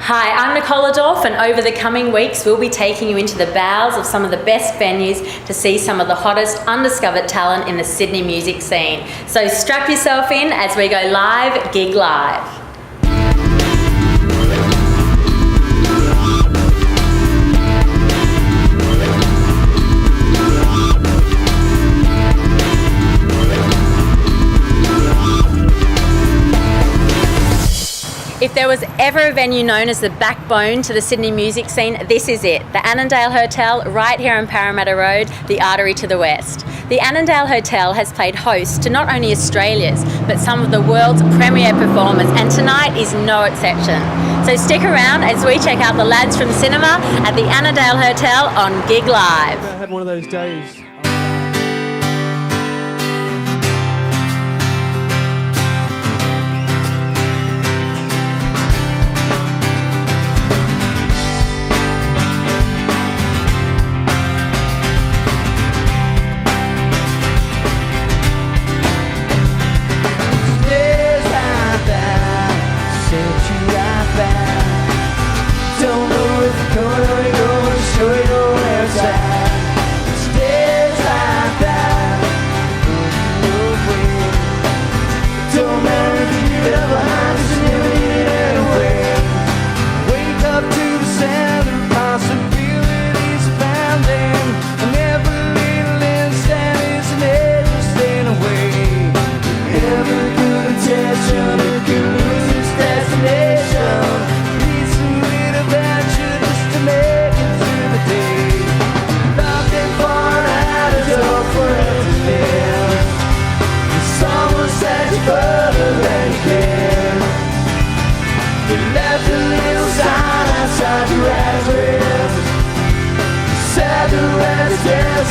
Hi, I'm Nicola Dorff, and over the coming weeks we'll be taking you into the bowels of some of the best venues to see some of the hottest undiscovered talent in the Sydney music scene. So strap yourself in as we go live, gig live. If there was ever a venue known as the backbone to the Sydney music scene, this is it. The Annandale Hotel, right here on Parramatta Road, the artery to the west. The Annandale Hotel has played host to not only Australia's, but some of the world's premier performers, and tonight is no exception. So stick around as we check out the lads from cinema at the Annandale Hotel on Gig Live. I had one of those days.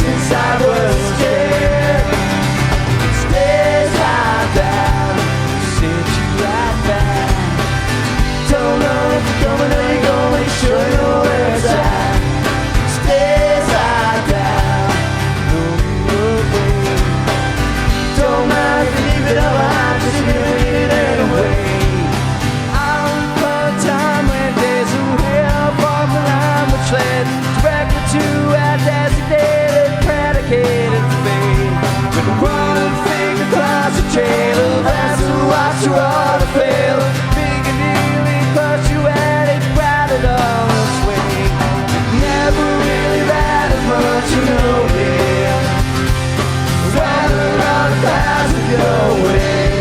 Inside was scared. Stays like that, set you right back. Don't know if you're coming or you're going, sure you know where it's at. Stays like that, no way. Don't mind if you leave it all behind, just you need it anyway. I remember a time when there's a help on the line which led directly to our designated predicated fate. With a running finger across the trail, that's who watch your order fail. Big and nearly push you at it, right it on its way. It never really mattered much, you know, yeah. Rather on a path of your way.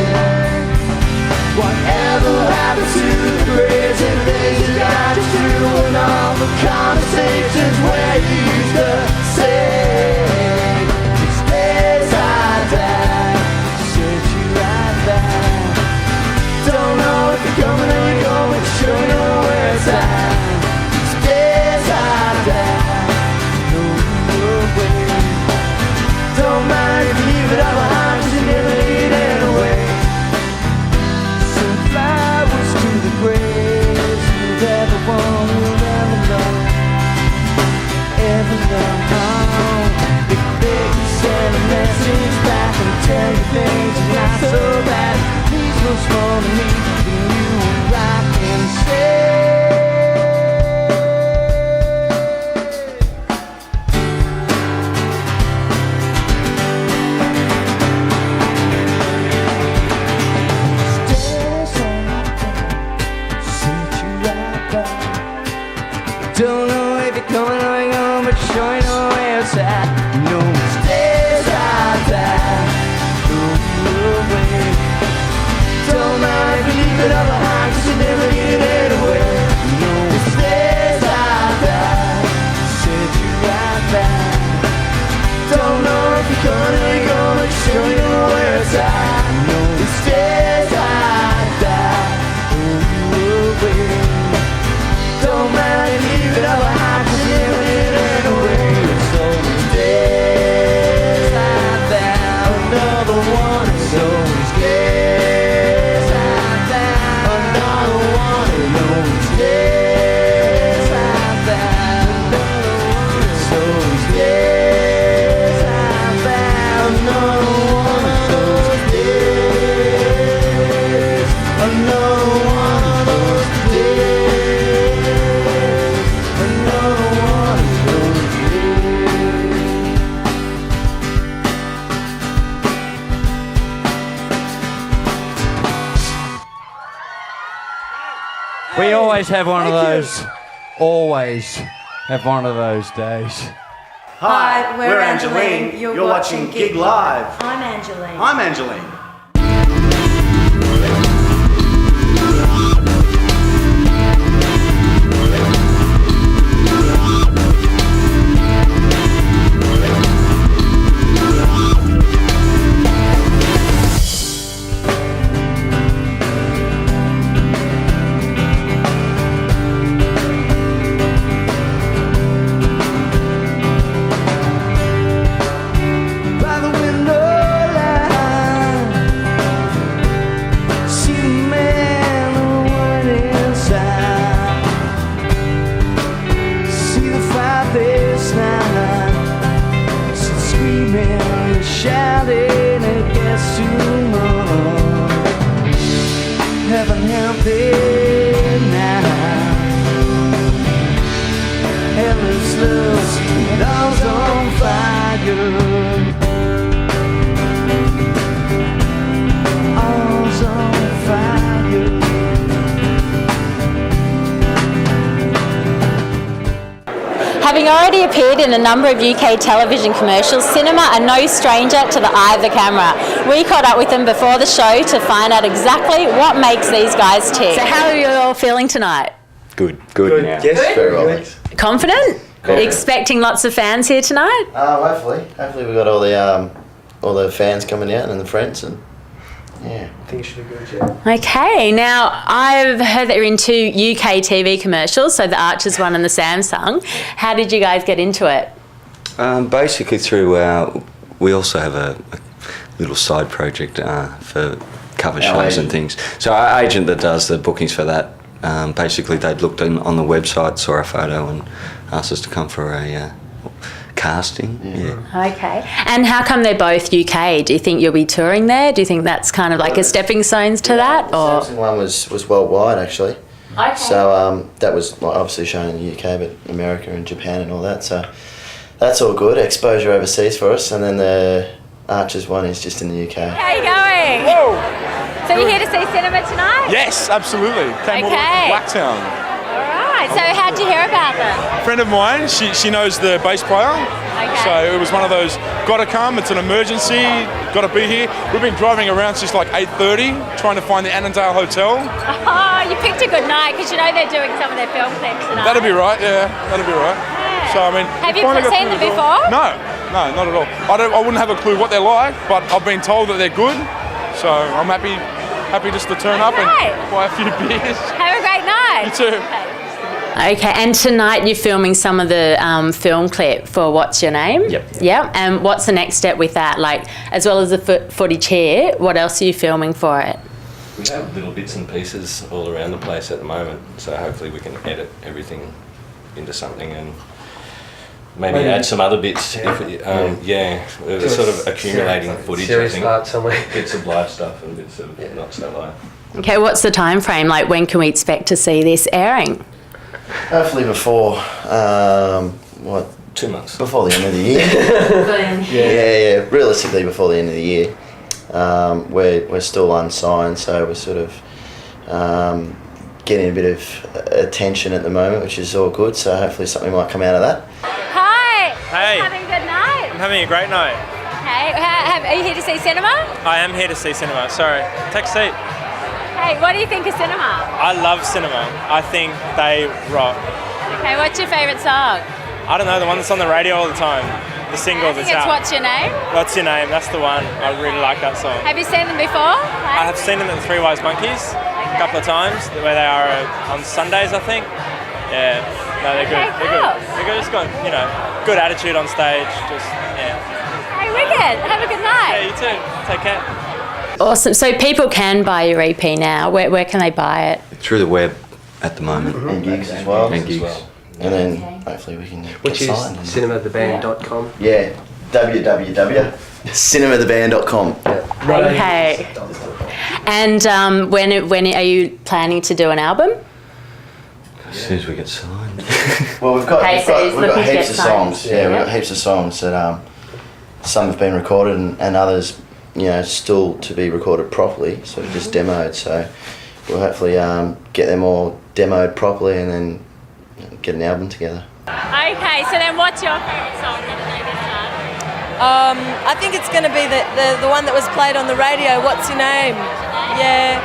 Whatever happened to the crazy things you got to do, and all the conversations where you used to say. Coming and going, sure you know where it's at. Stays like that, no way. Don't mind if you leave it all behind, 'cause you never need it away. So flowers to the graves of everyone who'll ever know. Ever know. Big send a message back and tell you things are not so bad. Please look small to me. Don't know if you're coming or you're going, but sure you know where it's at. No stays like that, no way. Don't mind if you leave it all behind, 'cause you never get it away. No stays like that, set you right back. Don't know if you're coming or you're going, but sure you know where it's at. No stays like that, no way. Don't mind if you leave it all behind, 'cause you never get it away. We always have one of those. Always have one of those days. Hi, we're Angeline. You're watching Gig Live. I'm Angeline. I'm Angeline. By the window line, see the man and the woman inside. See the fire this night, see the screaming and shouting, it gets too much. Heaven help it now. Hell is lost, it all's on fire. All's on fire. Having already appeared in a number of UK television commercials, Cinema are no stranger to the eye of the camera. We caught up with them before the show to find out exactly what makes these guys tick. So how are you all feeling tonight? Good. Yes, very well. Thanks. Confident? Expecting lots of fans here tonight? Hopefully we've got all the fans coming out and the friends, and yeah. I think it should be good, yeah. Okay, now I've heard that you're into UK TV commercials, so the Archers one and the Samsung. How did you guys get into it? Basically through we also have a little side project for cover shows and things. So our agent that does the bookings for that, basically they'd looked on the website, saw our photo and asked us to come for a casting. Yeah. Okay, and how come they're both UK? Do you think you'll be touring there? Do you think that's kind of like a stepping stones to that? Or The Samsung one was worldwide actually. Okay. So that was obviously shown in the UK, but America and Japan and all that. So that's all good. Exposure overseas for us, and then the Archers one is just in the UK. How are you going? Whoa! So you're here to see Cinema tonight? Yes, absolutely. Came all the way from Blacktown. Alright, so how'd you hear about them? A friend of mine, she knows the bass player. Okay. So it was one of those, gotta come, it's an emergency, gotta be here. We've been driving around since like 8:30, trying to find the Annandale Hotel. Oh, you picked a good night because you know they're doing some of their film clips tonight. That'll be right, yeah, that'll be right. Yeah. So I mean, Have we you finally got seen through them the door. before? No, not at all. I wouldn't have a clue what they're like, but I've been told that they're good. So I'm happy just to turn up and buy a few beers. Have a great night. You too. Okay, and tonight you're filming some of the film clip for What's Your Name? Yep. And what's the next step with that? Like, as well as the footage here, what else are you filming for it? We have little bits and pieces all around the place at the moment, so hopefully we can edit everything into something and maybe add some other bits. We're sort of accumulating footage, I think. Bits of live stuff and bits of not so live. Okay, what's the time frame? Like, when can we expect to see this airing? Hopefully before 2 months. before the end of the year. Yeah. Realistically, before the end of the year. We're still unsigned, so we're sort of getting a bit of attention at the moment, which is all good. So hopefully something might come out of that. Hi! Hey. Having a good night? I'm having a great night. Hey, are you here to see Cinema? I am here to see Cinema. Sorry. Take a seat. Hey, what do you think of Cinema? I love Cinema. I think they rock. Okay, what's your favourite song? I don't know, the one that's on the radio all the time. The single I think that's it's out. What's Your Name? What's Your Name? That's the one. I really like that song. Have you seen them before? I have seen them at the Three Wise Monkeys a couple of times, where they are on Sundays, I think. Yeah, no, they're good. Okay, They're cool. good. They're good. Just got, good attitude on stage. Just, yeah. Hey, wicked. Have a good night. Yeah, you too. Take care. Awesome. So people can buy your EP now. Where can they buy it? Through the web at the moment. And gigs as well. And gigs. And then hopefully we can Which get is signed. cinematheband.com. Yeah, www.cinemathaband.com. Okay. And when are you planning to do an album? As soon as we get signed. Well, we've got Okay, so he's we've got looking to heaps get of signed. songs. Yeah, we've got heaps of songs that some have been recorded and others, still to be recorded properly, sort of just demoed. So we'll hopefully get them all demoed properly, and then get an album together. Okay, so then what's your favourite song that they did start? I think it's going to be the one that was played on the radio, What's Your Name? Yeah.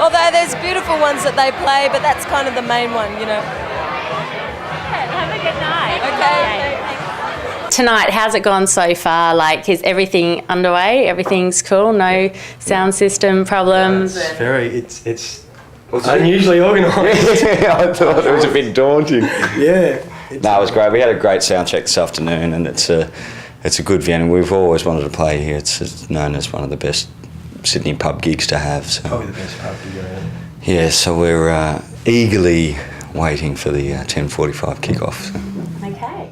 Although there's beautiful ones that they play, but that's kind of the main one, you know. Have a good night. Okay. Tonight, how's it gone so far? Like, is everything underway? Everything's cool? No sound system problems? It's unusually organised. I thought it was a bit daunting. Yeah. No, it was great. We had a great sound check this afternoon, and it's a good venue. We've always wanted to play here. It's known as one of the best Sydney pub gigs to have. So. Probably the best pub gig around. Yeah, so we're eagerly waiting for the 10:45 kickoff. So. Okay.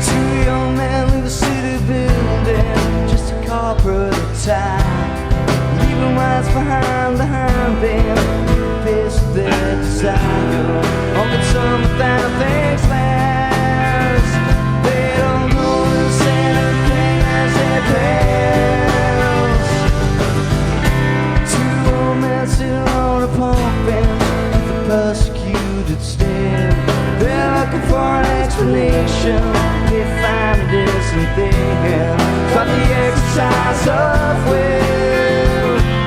Two young men in the city building, just a corporate tie. Leaving what's behind them, face their desire. Hoping something things last. They don't know the same thing as their past. Two old men sitting on a pump bench with a persecuted stare. They're looking for an explanation. They find it isn't there. But the exercise of will.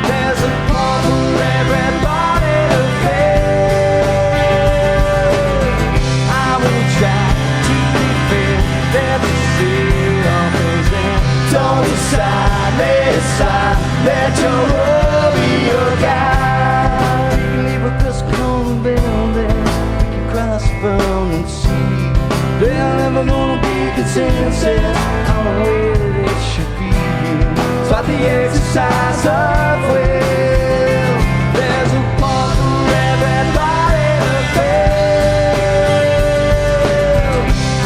There's a part for everybody to fail. I will try to defend that to see all things and don't decide, let your love be your guide. You can leave across cold buildings, you can cross the burning sea. There's never gonna be consensus on the way that it should be. It's like the exercise of will. There's a part for everybody to fail.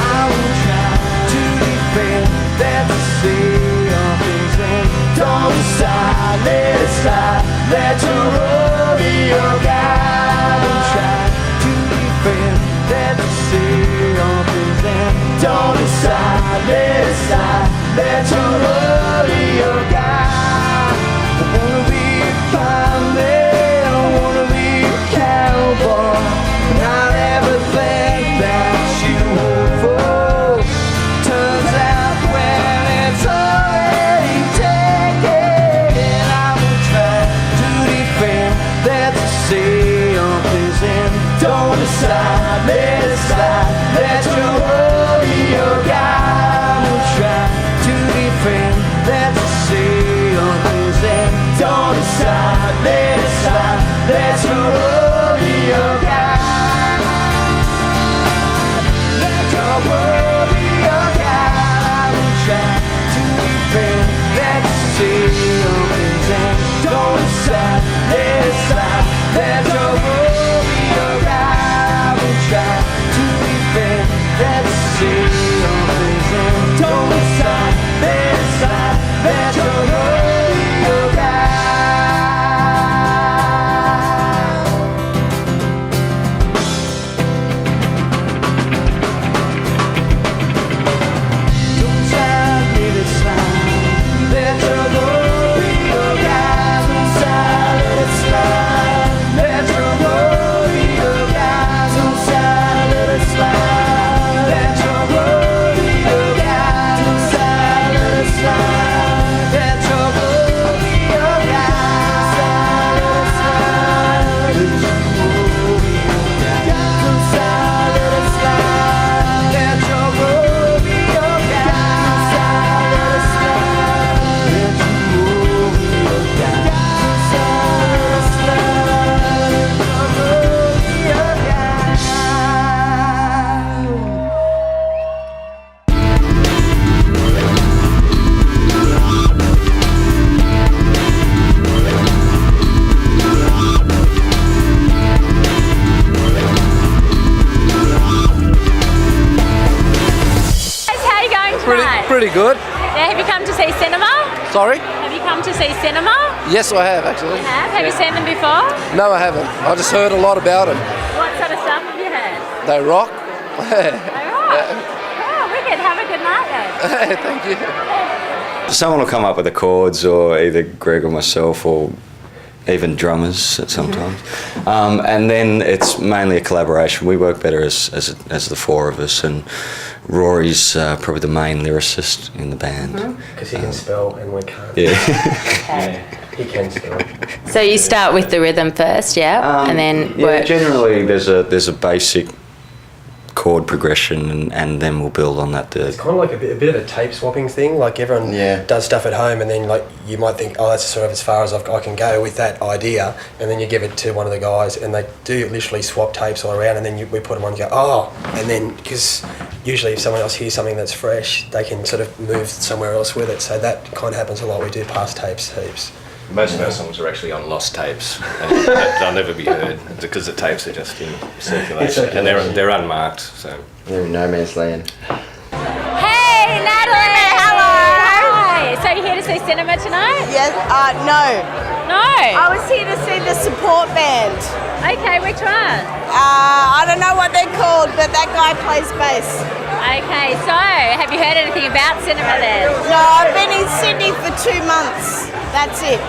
I will try to defend that to say all things and don't decide, let it slide, let your road be your guide. I will try to defend that to say all things and don't decide, let it slide, let your road be your guide. I wanna be a fireman, I wanna be a cowboy, not everything that you hope for turns out when it's already taken. I will try to defend that to say all things and don't decide, let it slide, let your road be your guide. I will try to defend that to say all things and don't decide, let it slide, let your road be your guide. Let your road be your guide. I will try to defend that to say all things and don't decide, let it slide, let your road be your guide. I will try to defend that to say all things and don't decide, let it slide, let your road be your guide. Don't decide, let it slide, let your road be your guide. Don't decide, let it slide, let your road be your guide. Don't decide, let it slide, let your road be your guide. Don't decide, let it slide, let your road be your guide. Don't decide, let it slide, let your road be your guide. Don't decide, let it slide, let your road be your guide. Don't decide, let it slide, let your road be your guide. How are you going tonight? Pretty good. Yeah, have you come to see cinema? Sorry? Have you come to see cinema? Yes, I have actually. Have you seen them before? No, I haven't. I just heard a lot about it. What sort of stuff have you heard? They rock. All right. Oh, wicked. Have a good night then. Thank you. Someone will come up with the chords, or either Greg or myself, or even drummers sometimes. And then it's mainly a collaboration. We work better as the four of us, and Rory's probably the main lyricist in the band. Because he can spell and we can't. Yeah. Yeah, he can spell. So you start with the rhythm first, yeah? And then work. Generally there's a basic chord progression, and then we'll build on that. It's kind of like a bit of a tape swapping thing. Like everyone does stuff at home, and then like you might think, oh, that's sort of as far as I can go with that idea, and then you give it to one of the guys, and they do literally swap tapes all around, and then we put them on and go, oh, and then because usually if someone else hears something that's fresh, they can sort of move somewhere else with it. So that kind of happens a lot. We do pass tapes heaps. Most of our songs are actually on lost tapes, and they'll never be heard because the tapes are just in circulation, and they're unmarked. So they're in no man's land. Hey, Natalie! Hello! Hi! So you're here to see cinema tonight? Yes. No. No? I was here to see the support band. Okay, which one? I don't know what they're called, but that guy plays bass. Okay, so have you heard anything about cinema then? No, I've been in Sydney for 2 months. That's it.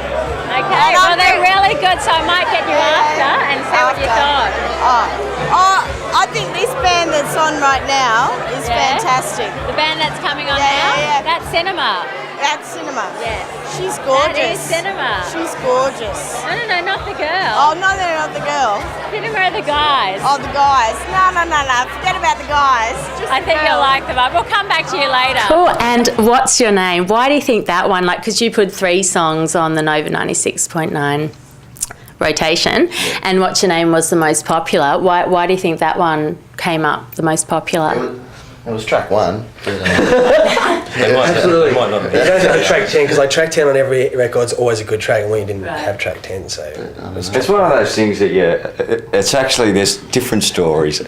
Okay, well they're really good, so I might get you after and see what you thought. I think this band that's on right now is fantastic. The band that's coming on now? Yeah. That's cinema. That's cinema. Yeah. She's gorgeous. That is cinema. She's gorgeous. No, not the girl. Oh, no, they're not the girl. Cinema are the guys. Oh, the guys. No. Forget about the guys. Just I think you'll like them. We'll come back to you later. Cool. And what's your name? Why do you think that one, like, because you put 3 songs on the Nova 96.9 rotation, and What's Your Name was the most popular. Why do you think that one came up the most popular? It was track 1. Absolutely. It goes up to track 10 because like track 10 on every record's always a good track, and we didn't have track 10, so It's one of those things that it's actually there's different stories.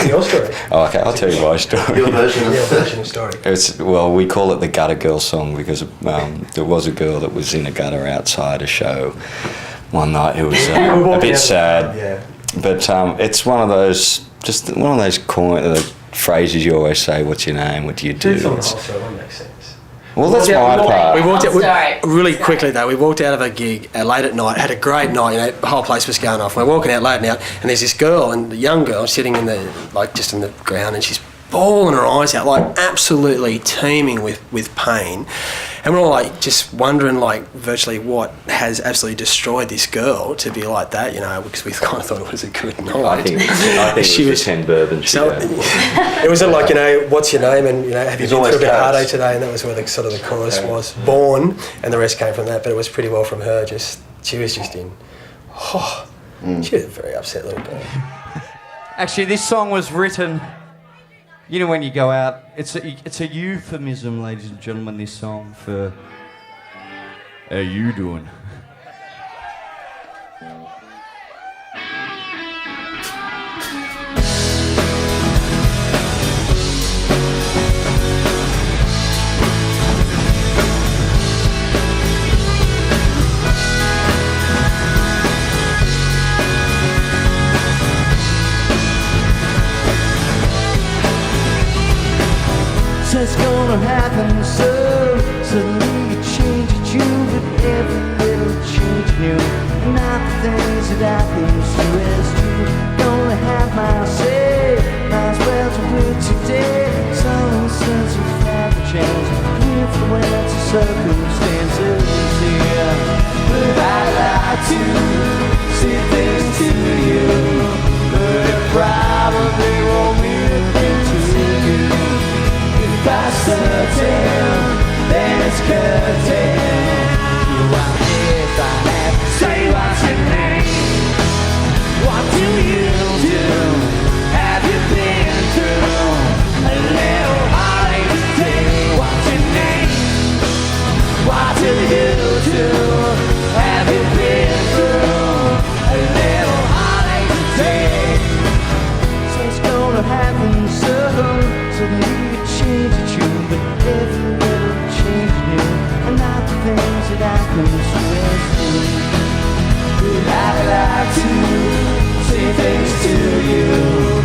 Your story. Oh, okay, I'll tell you my story. Your version of the story. Well, we call it the Gutter Girl song because there was a girl that was in a gutter outside a show one night who was a bit sad. Yeah. But it's one of those phrases you always say. What's your name? What do you do? That makes sense. Well, that's my part. We walked out really quickly though. We walked out of a gig late at night. Had a great night. The whole place was going off. We're walking out late now, and there's this girl, and the young girl sitting in the just in the ground, and she's bawling her eyes out, like absolutely teeming with pain. And we're all like just wondering, like virtually what has absolutely destroyed this girl to be like that, because we kind of thought it was a good night. I think she was 10 bourbon. It was like, what's your name, and have you been through a bit of heartache today? And that was where the sort of the chorus was born, and the rest came from that. But it was pretty well from her. She was just in. She was a very upset little girl. Actually, this song was written. When you go out, it's a euphemism, ladies and gentlemen, this song for how you doing? It's gonna happen soon. Suddenly you change at you, but every little change new. Not the things that I used to rest you. Gonna have my say. Might as well do it today. Some sense of have a chance. Influence of circumstances, yeah. But I like to say things to you, but it probably won't mean a thing to you. By certain, then it's curtain. I'm if I have to say what's your name. What do you do? Have you been through a little heartache today? What's your name? What do you do? Have you been through a little heartache today? So it's gonna happen soon. Suddenly change at you, but every little change new, and not the things that I can stress through. But I like to say things to you.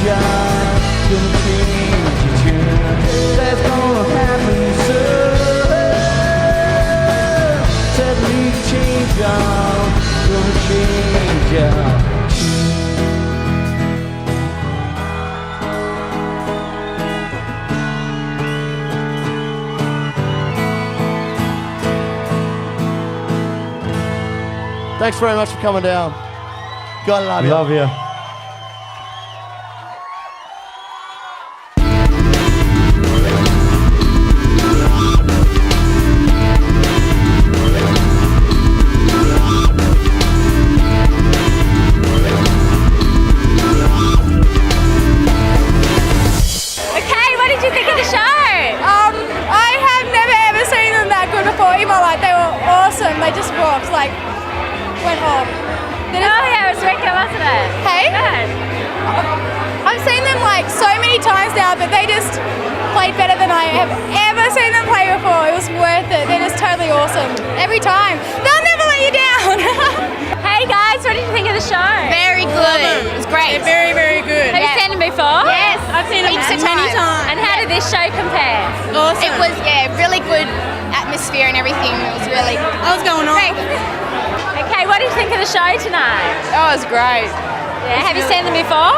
y'all. Gonna change your tune. That's gonna happen soon. Suddenly change y'all. Gonna change y'all. Thanks very much for coming down. God love you. Love you. Okay, what did you think of the show? I have never ever seen them that good before in my life. They were awesome. They just rocked. Like, went off. Oh yeah, it was wicked, wasn't it? Hey? Good. I've seen them like so many times now, but they just played better than I have ever seen them play before. It was worth it. They're just totally awesome. Every time. They'll never let you down. Hey guys, what did you think of the show? Very good. It was great. Very, very good. Have you seen them before? Yes, I've seen them heaps of many times. And how did this show compare? Awesome. It was really good atmosphere and everything. It was really. What was going on? Great. Okay, what did you think of the show tonight? Oh, it was great. Yeah, have you seen them before?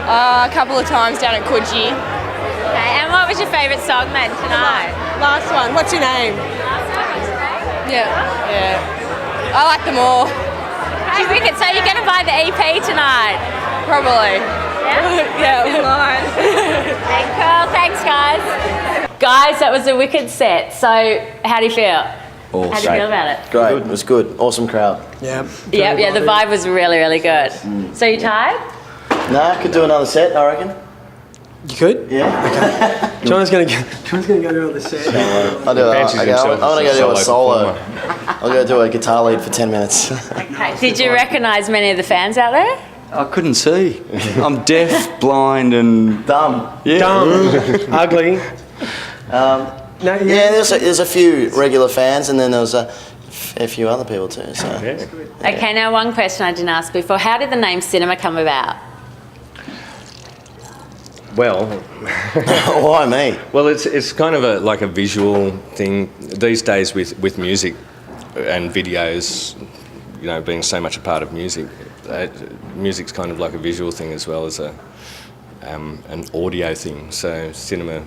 A couple of times down at Coogee. Okay, and what was your favourite song then tonight? Last one. What's your name? Yeah. Yeah. I like them all. Okay, wicked. So you're going to buy the EP tonight? Probably. Yeah? Yeah. Okay, cool. Thanks, guys. Guys, that was a wicked set. So how do you feel? Oh, How do you feel about it? Great. It was good. Awesome crowd. Yeah. Yeah, the vibe was really, really good. So you tired? Nah, could do another set, I reckon. You could? Yeah. John's gonna go do all the set. I'll do it. I'm gonna go do a solo. I'll go do a guitar lead for 10 minutes. Okay. Did you recognise many of the fans out there? I couldn't see. I'm deaf, blind, and dumb. Yeah. Dumb, ugly. No, yeah, there's a few regular fans, and then there was a few other people too. So. Okay, now one question I didn't ask before. How did the name Cinema come about? Well, why me? Well, it's kind of like a visual thing these days with music and videos. You know, being so much a part of music, music's kind of like a visual thing as well as an audio thing. So cinema,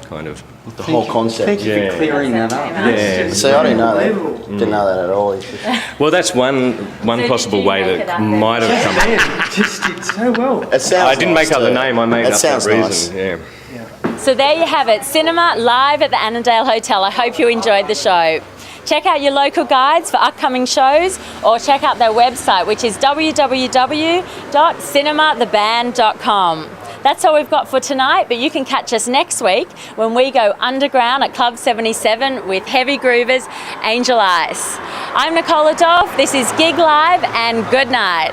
kind of the whole concept. Thank you for clearing that up. Yeah. See, I didn't know that. Didn't know that at all. Well, that's one possible way that might have come. Man, just did so well. It sounds I didn't nice make up the too. name. I made It up sounds that nice. reason. Yeah. So there you have it, Cinema live at the Annandale Hotel. I hope you enjoyed the show. Check out your local guides for upcoming shows or check out their website, which is www.cinematheband.com. That's all we've got for tonight, but you can catch us next week when we go underground at Club 77 with heavy groovers Angel Ice. I'm Nicola Dolph, this is Gig Live, and good night.